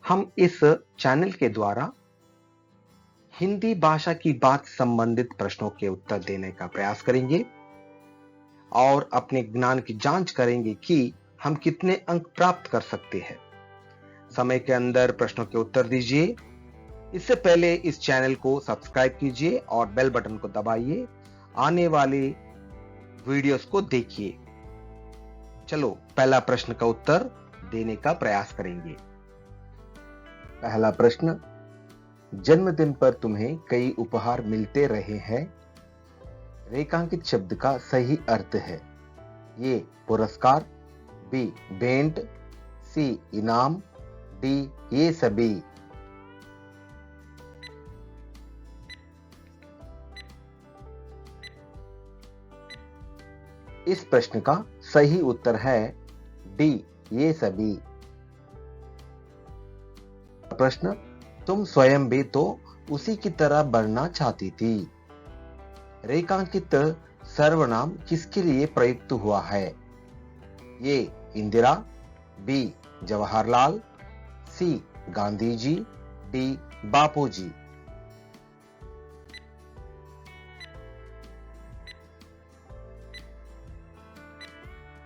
हम इस चैनल के द्वारा हिंदी भाषा की बात संबंधित प्रश्नों के उत्तर देने का प्रयास करेंगे और अपने ज्ञान की जांच करेंगे कि हम कितने अंक प्राप्त कर सकते हैं। समय के अंदर प्रश्नों के उत्तर दीजिए। इससे पहले इस चैनल को सब्सक्राइब कीजिए और बेल बटन को दबाइए। आने वाले वीडियोस को देखिए। चलो पहला प्रश्न का उत्तर देने का प्रयास करेंगे। पहला प्रश्न, जन्मदिन पर तुम्हें कई उपहार मिलते रहे हैं। रेखांकित शब्द का सही अर्थ है। ए पुरस्कार, बी भेंट, सी इनाम, डी ये सभी। इस प्रश्न का सही उत्तर है डी ये सभी। प्रश्न, तुम स्वयं भी तो उसी की तरह बनना चाहती थी। रेखांकित सर्वनाम किसके लिए प्रयुक्त हुआ है? ए इंदिरा, बी जवाहरलाल, सी गांधी जी, डी बापूजी।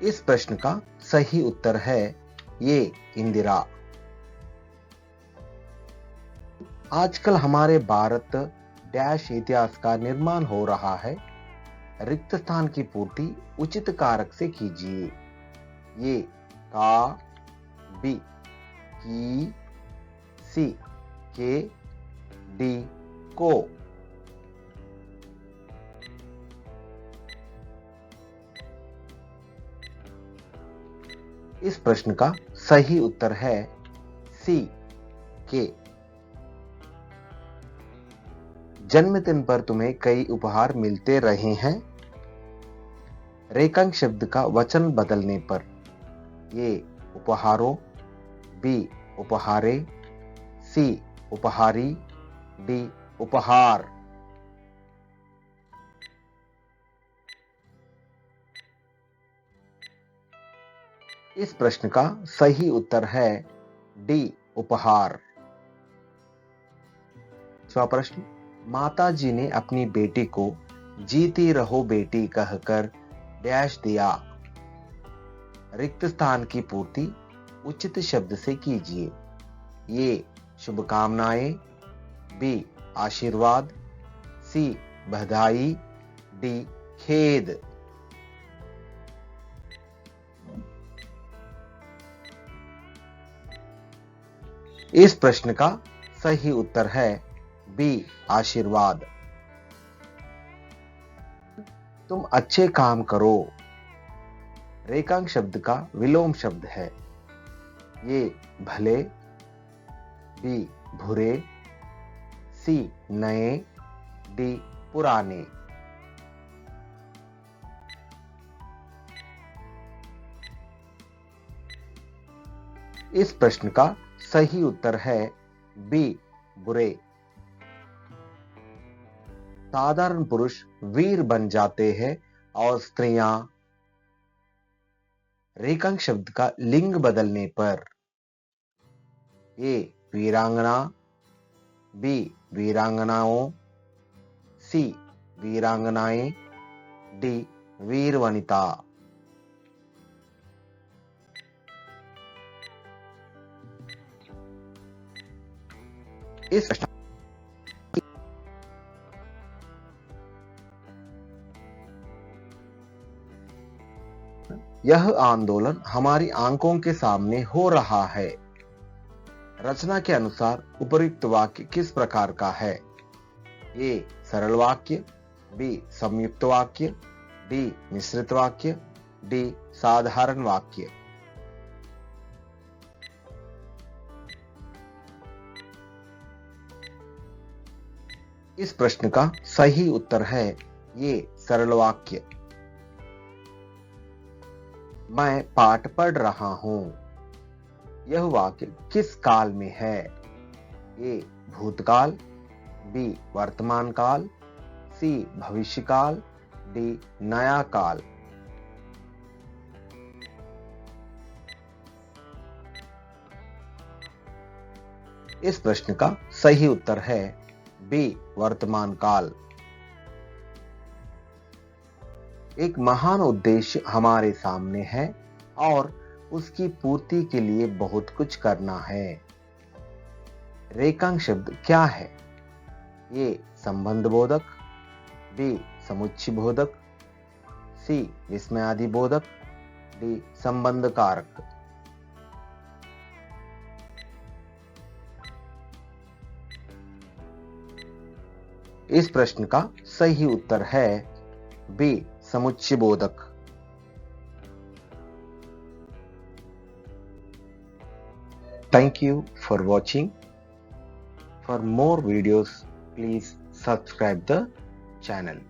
इस प्रश्न का सही उत्तर है ये इंदिरा। आजकल हमारे भारत डैश इतिहास का निर्माण हो रहा है। रिक्त स्थान की पूर्ति उचित कारक से कीजिए। ये का, बी की, सी के, डी को। इस प्रश्न का सही उत्तर है सी के। जन्मदिन पर तुम्हें कई उपहार मिलते रहे हैं। रेखांक शब्द का वचन बदलने पर ये उपहारों, बी उपहारे, सी उपहारी, डी उपहार। इस प्रश्न का सही उत्तर है डी उपहार। प्रश्न, माता जी ने अपनी बेटी को जीती रहो बेटी कहकर डैश दिया। रिक्त स्थान की पूर्ति उचित शब्द से कीजिए। ये शुभकामनाएं, बी आशीर्वाद, सी बधाई, डी खेद। इस प्रश्न का सही उत्तर है बी आशीर्वाद। तुम अच्छे काम करो। रेखांक शब्द का विलोम शब्द है। ये भले, बी बुरे, सी नए, डी पुराने। इस प्रश्न का सही उत्तर है बी बुरे। साधारण पुरुष वीर बन जाते हैं और स्त्रियां। रेखांक शब्द का लिंग बदलने पर ए वीरांगना, बी वीरांगनाओं, सी वीरांगनाएं, डी वीर वनिता। इस यह आंदोलन हमारी आंखों के सामने हो रहा है। रचना के अनुसार उपयुक्त वाक्य किस प्रकार का है? ए सरल वाक्य, बी संयुक्त वाक्य, डी मिश्रित वाक्य, डी साधारण वाक्य। इस प्रश्न का सही उत्तर है ये सरल वाक्य। मैं पाठ पढ़ रहा हूं। यह वाक्य किस काल में है? ए भूतकाल, बी वर्तमान काल, सी भविष्य काल, डी नया काल। इस प्रश्न का सही उत्तर है बी वर्तमान काल। एक महान उद्देश्य हमारे सामने है और उसकी पूर्ति के लिए बहुत कुछ करना है। रेखांक शब्द क्या है? ए संबंध बोधक, बी समुच्चय बोधक, सी विस्मयादि बोधक, डी संबंध कारक। इस प्रश्न का सही उत्तर है बी समुच्चय बोधक। Thank you for watching. For more videos, please subscribe the channel.